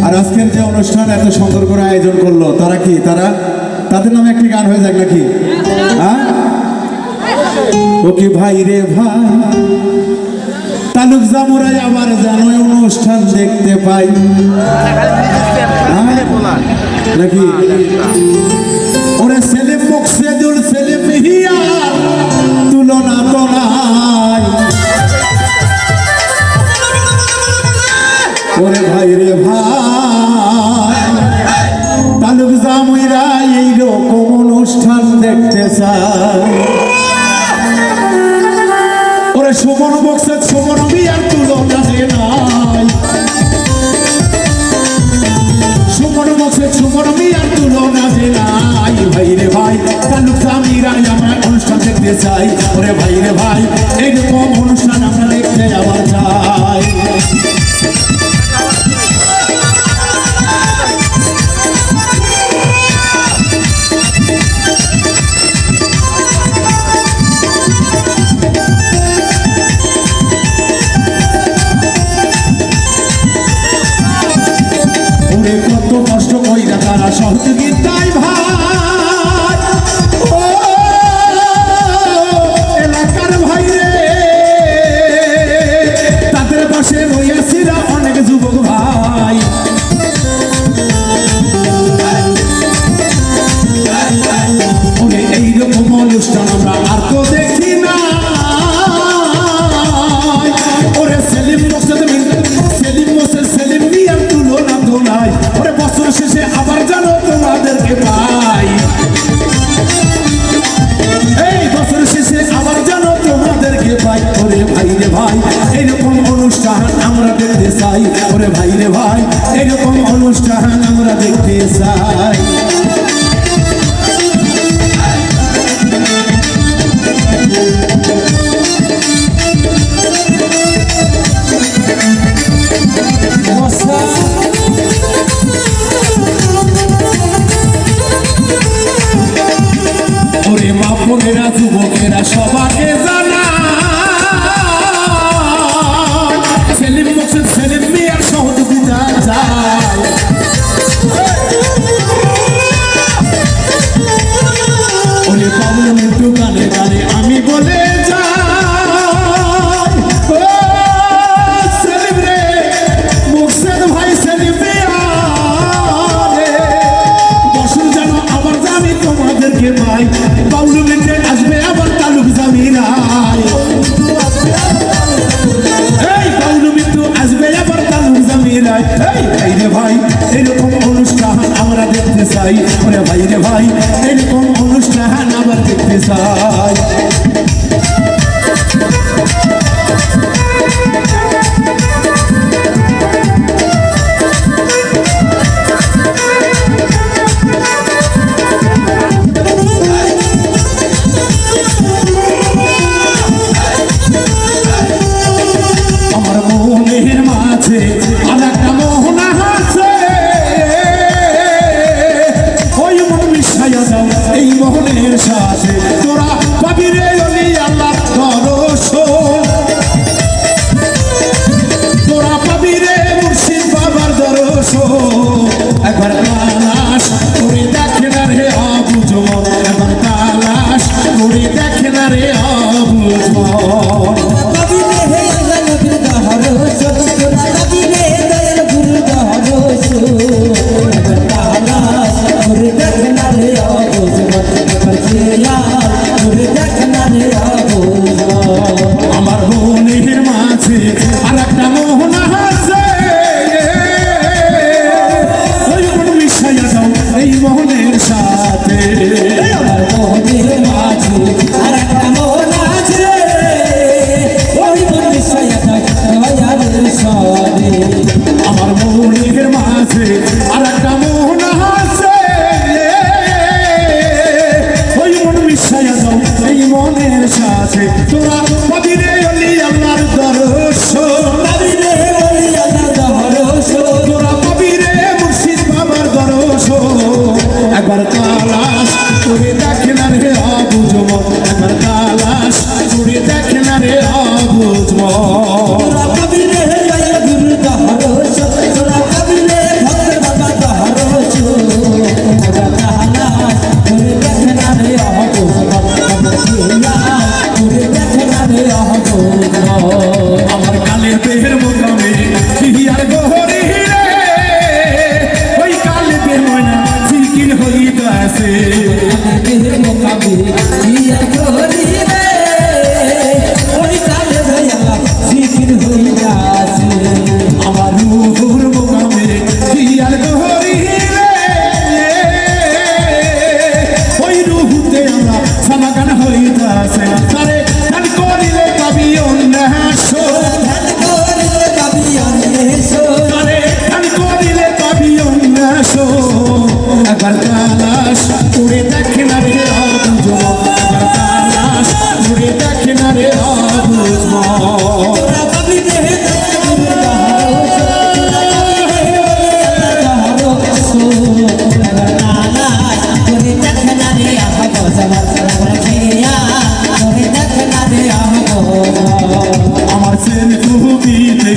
আর আজকের যে অনুষ্ঠান এত সুন্দর করে আয়োজন করলো তারা কি তাদের নামে একটি গান হয়ে যাক নাকি? হ্যাঁ, ও কি ভাই রে ভাই, তালুক জামুরাই আবার যেন অনুষ্ঠান দেখতে পাই নাকি? ওরে সেলিম মুকসেদুল সেলিম হিয়া তুলনা তো নাই। ওরে ভাই রে ভাই, তালুক জামুরা এইরকম অনুষ্ঠান দেখতে চায়। ওরে সুমন বক্সে সুমন বিয়ার তুলনা যে নাই, সুমন বক্সে সুমন বিয়ার তুলনা যে নাই। ভাই রে ভাই, তালুক জামিরা আমরা অনুষ্ঠান দেখতে চাই। ওরে ভাই রে ভাই, এইরকম অনুষ্ঠান আমরা দেখতে আবার চাই। কত কষ্ট কইরা তারা সহযোগিতায় ভাই, ও এলাকার ভাই রে, তাদের পাশে রয়েছিরা অনেক যুবক ভাই। ওরে এইরকম অনুষ্ঠান আমরা আর তো দেখি না। ওরে সেলিম মোসেদ সেলিম মিয়ার তুলনা তো নাই। ওরে বছর শেষে আবার জানো তোমাদেরকে পাই, এই বছর শেষে আবার জানো তোমাদেরকে পাই। ওরে ভাই রে ভাই, এইরকম অনুষ্ঠান আমরা দেখতে চাই। ওরে ভাই রে ভাই, এইরকম অনুষ্ঠান আমরা দেখতে চাই। ওরে মা বোনেরা যুবকেরা সবাকে জানা, সেলিম মুকসেদ সেলিম মিয়ার সহযোগিতা চাই। ওরে পাবনের দোকানে গানে আমি বলে যাই, ও সেলিম রে মুকসেদ ভাই সেলিম মিয়া রে, বছর যেন আবার জানি তোমাদেরকে পাই। বাউলু মিটে আসবে আবার তালুক জামিরাই, এই বাউলু মিটু আসবে আবার তালুক জামিরাই। এই ভাই রে ভাই, এরকম অনুষ্ঠান আমরা দেখতে চাই। ওরে ভাই রে ভাই, এরকম অনুষ্ঠান আবার দেখতে চাই। আমার মনের মাঝে আরেকটা মোহনা আছে, ওই মন মিশাইয়া দাও এই মোহনের সাথে। তোরা পাবি রে অলি আল্লাহ দর্শন, তোরা পাবি রে মুর্শিদ বাবার দর্শন। একবার তালাশ করে দেখে না রে অবুঝ মন, একবার তালাশ করে দেখে না রে অবুঝ মন। Hey মোকামে হিয়ার গহরি রে ওই কালেতে ময়না জিকির হইতাছে কালের মোকাবে হিয়ার গহরি রে ওই কালে দয়ালা জিকির হইতাছে আমার রুহুর মোকামে হিয়ার গহরি রে ওই রুহুতে আমরা সমাগান হইতাছে আরে গান করিলে পাবি অন্যাসো ধ্যান করিলে পাবি অন্বেষণ আরে গান করিলে পাবি অন্যাসো একবার তালাশ উড়ে দেখে না রে অবুঝ একবার তালাশ উড়ে দেখে না রে অবুঝ তোরা পাবি দেহে আমার সেন কুবিতে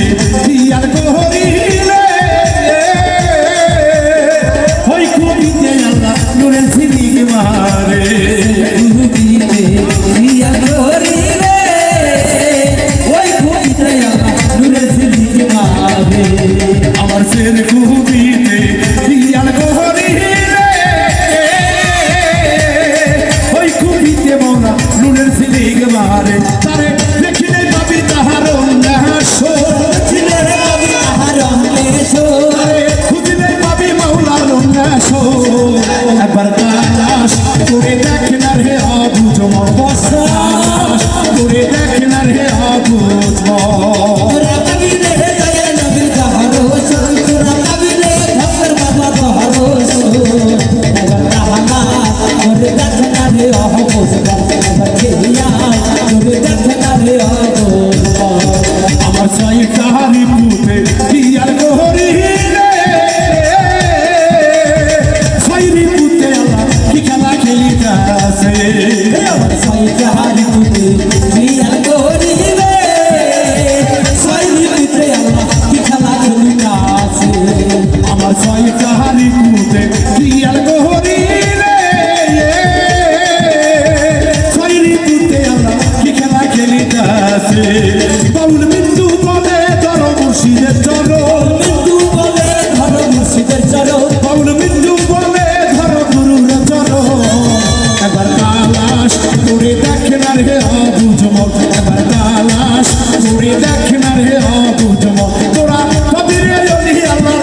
হিয়ার গহরিলে ওই কুবিতে আল্লাহ নুরের ঝিলিক মারে আমার সেন কুবিতে হিয়ার গহরিলে ওই কুবিতে মৌলা নুরের ঝিলিক মারে তারে দেখিলে পাবি তাহার অন্যাসো খুঁজলে পাবি মাওলার অন্যাসো একবার তালাশ করে দেখ না রে অবুঝ তালাশ করে দেখ না রে অবুঝ আমার সাই কাহারি পুতে হিয়ার গহরি রে সাইরি পুতে আল্লাহ কি খেলা খেলিতাছে আমার সাই কাহারি পুতে হিয়ার গহরি রে সাইরি পুতে আল্লাহ কি খেলা খেলিতাছে বাউল বিন্দু বলে ধর মুর্শিদের চরণ বাউল বিন্দু বলে ধর গুরুর চরণ একবার তালাশ করে দেখ না রে অবুঝ একবার তালাশ করে দেখ না রে অবুঝ তোরা কবিরে যদি আল্লাহ